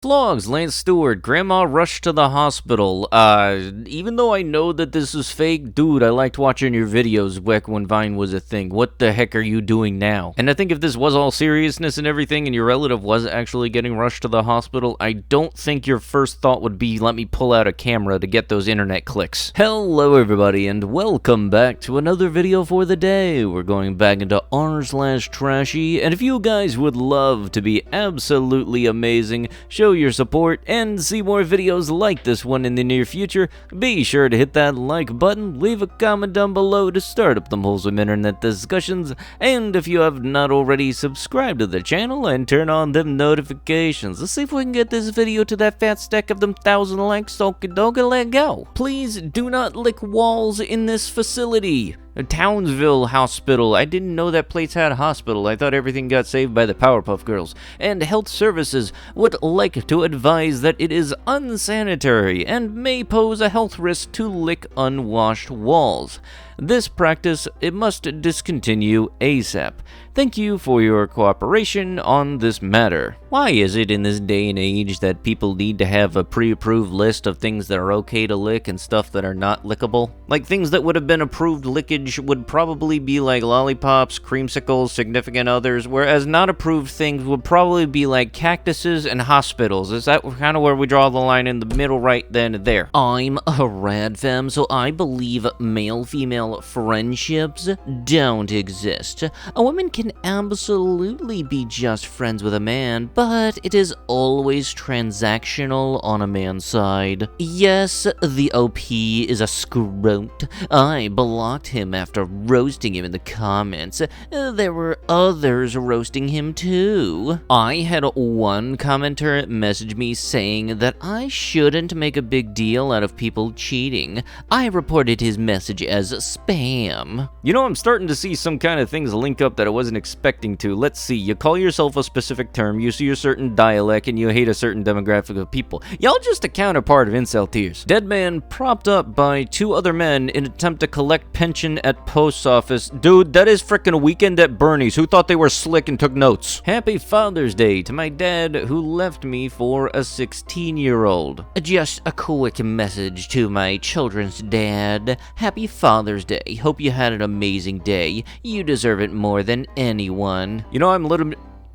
Vlogs, Lance Stewart, Grandma rushed to the hospital. Even though I know that this is fake, dude, I liked watching your videos back when Vine was a thing. What the heck are you doing now? And I think if this was all seriousness and everything and your relative was actually getting rushed to the hospital, I don't think your first thought would be, let me pull out a camera to get those internet clicks. Hello everybody, and welcome back to another video for the day. We're going back into r/trashy, and if you guys would love to be absolutely amazing, show your support, and see more videos like this one in the near future, be sure to hit that like button, leave a comment down below to start up them wholesome internet discussions, and if you have not already, subscribe to the channel and turn on them notifications. Let's see if we can get this video to that fat stack of them 1,000 likes. Okie dokie, let go. Please do not lick walls in this facility. Townsville Hospital. I didn't know that place had a hospital. I thought everything got saved by the Powerpuff Girls. And Health Services would like to advise that it is unsanitary and may pose a health risk to lick unwashed walls. This practice, it must discontinue ASAP. Thank you for your cooperation on this matter. Why is it in this day and age that people need to have a pre-approved list of things that are okay to lick and stuff that are not lickable? Like things that would have been approved lickage would probably be like lollipops, creamsicles, significant others, whereas not approved things would probably be like cactuses and hospitals. Is that kind of where we draw the line in the middle right then and there? I'm a rad femme, so I believe male-female friendships don't exist. A woman can absolutely be just friends with a man, but it is always transactional on a man's side. Yes, the OP is a scrote. I blocked him after roasting him in the comments. There were others roasting him too. I had one commenter message me saying that I shouldn't make a big deal out of people cheating. I reported his message as spam. You know, I'm starting to see some kind of things link up that I wasn't expecting to. Let's see, you call yourself a specific term, you see a certain dialect, and you hate a certain demographic of people. Y'all just a counterpart of incel tears. Dead man propped up by two other men in attempt to collect pension at post office. Dude, that is frickin' a weekend at Bernie's. Who thought they were slick and took notes? Happy Father's Day to my dad who left me for a 16-year-old. Just a quick message to my children's dad. Happy Father's Day. Hope you had an amazing day. You deserve it more than anyone.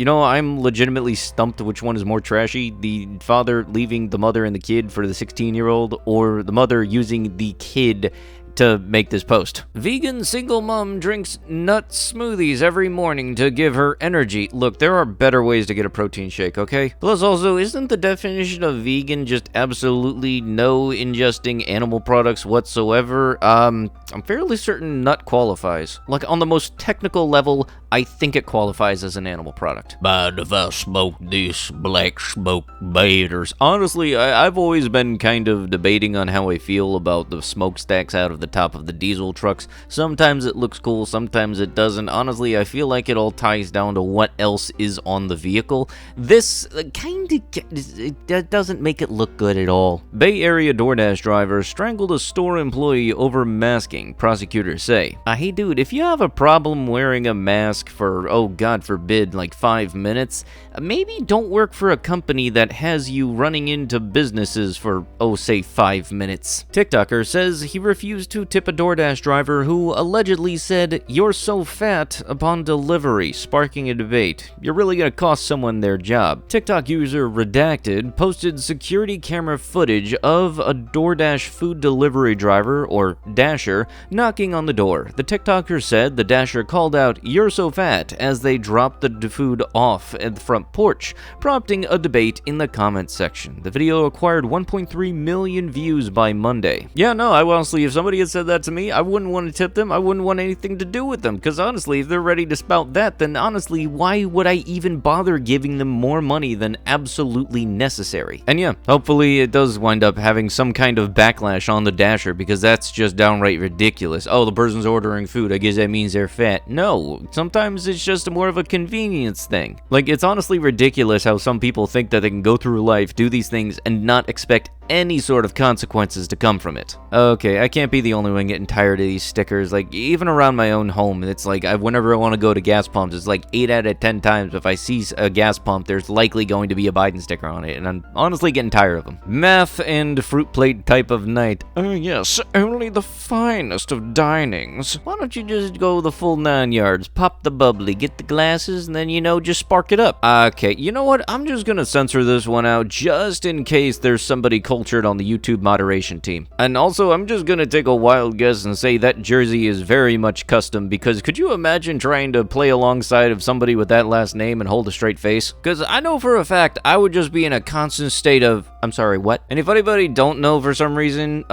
I'm legitimately stumped which one is more trashy, the father leaving the mother and the kid for the 16-year-old, or the mother using the kid to make this post. Vegan single mom drinks nut smoothies every morning to give her energy. Look, there are better ways to get a protein shake, okay? Plus also, isn't the definition of vegan just absolutely no ingesting animal products whatsoever? I'm fairly certain nut qualifies. Like, on the most technical level, I think it qualifies as an animal product. But if I smoke this black smoke baters. Honestly, I've always been kind of debating on how I feel about the smokestacks out of the top of the diesel trucks. Sometimes it looks cool, sometimes it doesn't. Honestly, I feel like it all ties down to what else is on the vehicle. This that doesn't make it look good at all. Bay Area DoorDash driver strangled a store employee over masking, prosecutors say. Hey dude, if you have a problem wearing a mask for, oh god forbid, like 5 minutes, maybe don't work for a company that has you running into businesses for, oh, say 5 minutes. TikToker says he refused to tip a DoorDash driver who allegedly said, "You're so fat," upon delivery, sparking a debate. You're really gonna cost someone their job. TikTok user Redacted posted security camera footage of a DoorDash food delivery driver, or Dasher, knocking on the door. The TikToker said the Dasher called out, "You're so fat," as they dropped the food off at the front porch, prompting a debate in the comments section. The video acquired 1.3 million views by Monday. Yeah, no, I honestly, if somebody had said that to me, I wouldn't want to tip them. I wouldn't want anything to do with them, because honestly, if they're ready to spout that, then honestly, why would I even bother giving them more money than absolutely necessary? And yeah, hopefully it does wind up having some kind of backlash on the Dasher, because that's just downright ridiculous. Oh, the person's ordering food, I guess that means they're fat. No, sometimes it's just more of a convenience thing. Like, it's honestly ridiculous how some people think that they can go through life, do these things, and not expect any sort of consequences to come from it. Okay, I can't be the only one getting tired of these stickers. Like, even around my own home, it's like, whenever I want to go to gas pumps, it's like 8 out of 10 times if I see a gas pump, there's likely going to be a Biden sticker on it, and I'm honestly getting tired of them. Math and fruit plate type of night. Oh yes, only the finest of dinings. Why don't you just go the full 9 yards, pop the bubbly, get the glasses, and then, you know, just spark it up. Okay, you know what? I'm just gonna censor this one out just in case there's somebody cultured on the YouTube moderation team. And also, I'm just gonna take a wild guess and say that jersey is very much custom, because could you imagine trying to play alongside of somebody with that last name and hold a straight face? Because I know for a fact I would just be in a constant state of, I'm sorry, what? And if anybody don't know for some reason,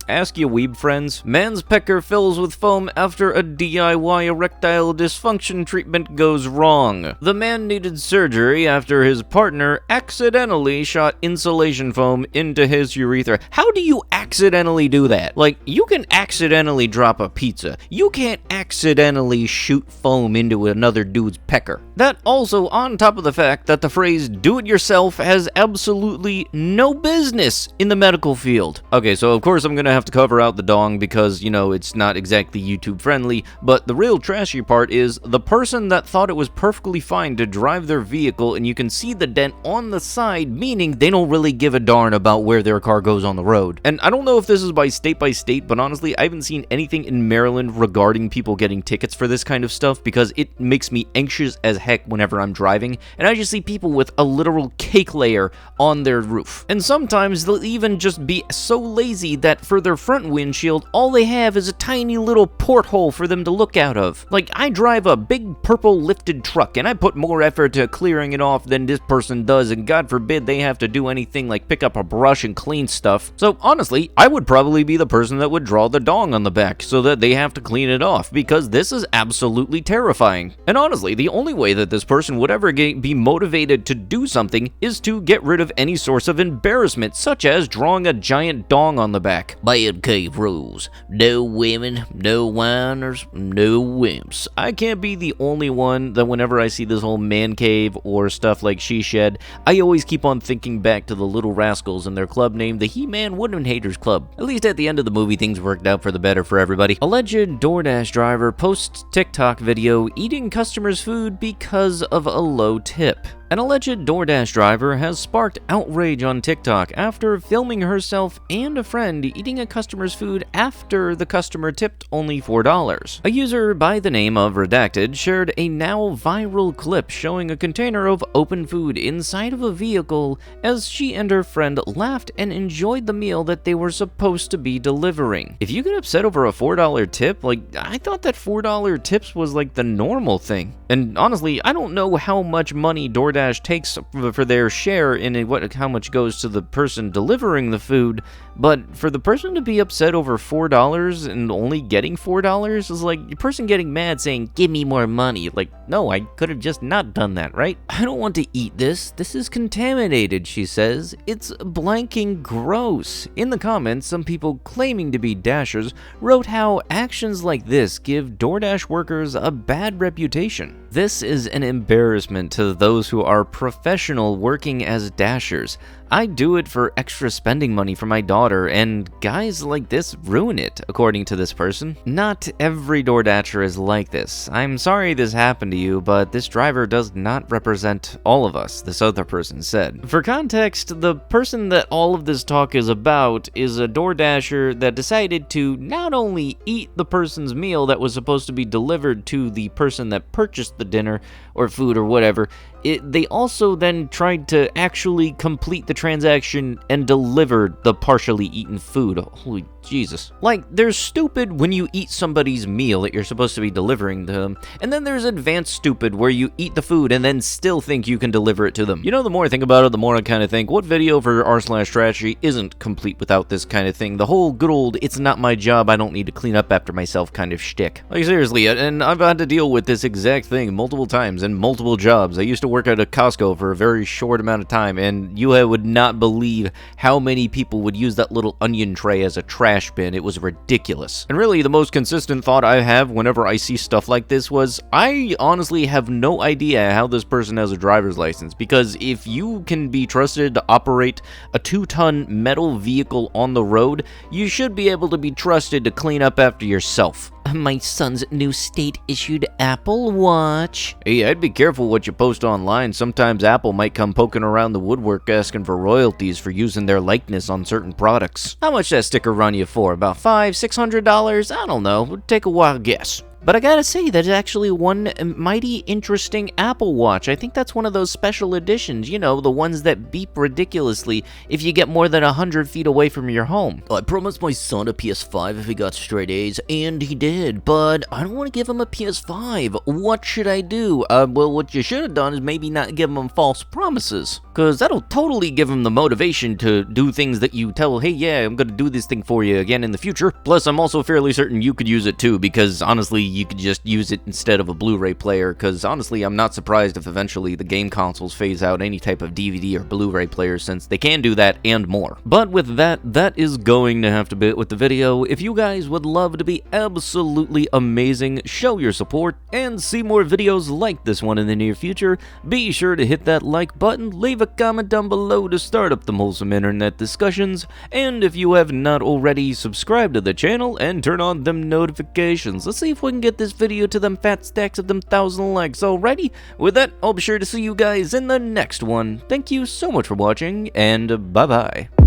ask your weeb friends. Man's pecker fills with foam after a DIY erectile dysfunction treatment goes wrong. The man needed surgery after his partner accidentally shot insulation foam into his urethra. How do you accidentally do that? Like, you can accidentally drop a pizza. You can't accidentally shoot foam into another dude's pecker. That also on top of the fact that the phrase do it yourself has absolutely no business in the medical field. Okay, so of course I'm gonna have to cover out the dong because, you know, it's not exactly YouTube friendly, but the real trashy part is the person that thought it was perfectly fine to drive their vehicle and you can see the dent on the side, meaning they don't really give a darn about where their car goes on the road. And I don't know if this is by state, but honestly, I haven't seen anything in Maryland regarding people getting tickets for this kind of stuff because it makes me anxious as heck whenever I'm driving, and I just see people with a literal cake layer on their roof. And sometimes they'll even just be so lazy that for their front windshield, all they have is a tiny little porthole for them to look out of. Like, I drive a big purple lifted truck, and I put more effort to clearing it off than this person does, and God forbid they have to do anything like pick up a brush and clean stuff. So honestly, I would probably be the person that would draw the dong on the back so that they have to clean it off, because this is absolutely terrifying. And honestly, the only way that this person would ever be motivated to do something is to get rid of any source of embarrassment, such as drawing a giant dong on the back. Bad cave rules. No women, no whiners, no wimps. I can't be the only one that whenever I see this whole man cave or stuff like She Shed, I always keep on thinking back to the Little Rascals and their club named the He-Man Woman Haters Club. At least at the end of the movie, things worked out for the better for everybody. Alleged DoorDash driver posts TikTok video eating customers' food because of a low tip. An alleged DoorDash driver has sparked outrage on TikTok after filming herself and a friend eating a customer's food after the customer tipped only $4. A user by the name of Redacted shared a now viral clip showing a container of open food inside of a vehicle as she and her friend laughed and enjoyed the meal that they were supposed to be delivering. If you get upset over a $4 tip, like, I thought that $4 tips was like the normal thing. And honestly, I don't know how much money DoorDash takes for their share in how much goes to the person delivering the food, but for the person to be upset over $4 and only getting $4 is like a person getting mad saying, give me more money. Like, no, I could have just not done that, right? I don't want to eat this. This is contaminated, she says. It's blanking gross. In the comments, some people claiming to be Dashers wrote how actions like this give DoorDash workers a bad reputation. This is an embarrassment to those who are professional working as Dashers. I do it for extra spending money for my daughter, and guys like this ruin it, according to this person. Not every DoorDasher is like this. I'm sorry this happened to you, but this driver does not represent all of us, this other person said. For context, the person that all of this talk is about is a DoorDasher that decided to not only eat the person's meal that was supposed to be delivered to the person that purchased the dinner or food or whatever, they also then tried to actually complete the transaction and delivered the partially eaten food. Holy Jesus. Like, there's stupid when you eat somebody's meal that you're supposed to be delivering to them, and then there's advanced stupid where you eat the food and then still think you can deliver it to them. You know, the more I think about it, the more I kind of think, what video for r/trashy isn't complete without this kind of thing? The whole good old, it's not my job, I don't need to clean up after myself kind of shtick. Like, seriously, and I've had to deal with this exact thing multiple times in multiple jobs. I used to work at a Costco for a very short amount of time, and you would not believe how many people would use that little onion tray as a trash bin. It was ridiculous. And really, the most consistent thought I have whenever I see stuff like this was, I honestly have no idea how this person has a driver's license, because if you can be trusted to operate a 2-ton metal vehicle on the road, you should be able to be trusted to clean up after yourself. My son's new state-issued Apple Watch. Hey, I'd be careful what you post online. Sometimes Apple might come poking around the woodwork asking for royalties for using their likeness on certain products. How much that sticker run you for? About $500-$600? I don't know. Take a wild guess. But I gotta say, that's actually one mighty interesting Apple Watch. I think that's one of those special editions, you know, the ones that beep ridiculously if you get more than 100 feet away from your home. I promised my son a PS5 if he got straight A's, and he did, but I don't want to give him a PS5. What should I do? Well, what you should have done is maybe not give him false promises, because that'll totally give him the motivation to do things that you tell, hey, yeah, I'm gonna do this thing for you again in the future. Plus, I'm also fairly certain you could use it too, because honestly, you could just use it instead of a Blu-ray player, because honestly, I'm not surprised if eventually the game consoles phase out any type of DVD or Blu-ray player, since they can do that and more. But with that is going to have to be it with the video. If you guys would love to be absolutely amazing, show your support, and see more videos like this one in the near future, be sure to hit that like button, leave a comment down below to start up the wholesome internet discussions, and if you have not already, subscribe to the channel and turn on them notifications. Let's see if we can get this video to them fat stacks of them 1,000 likes. Alrighty, with that, I'll be sure to see you guys in the next one. Thank you so much for watching, and bye-bye.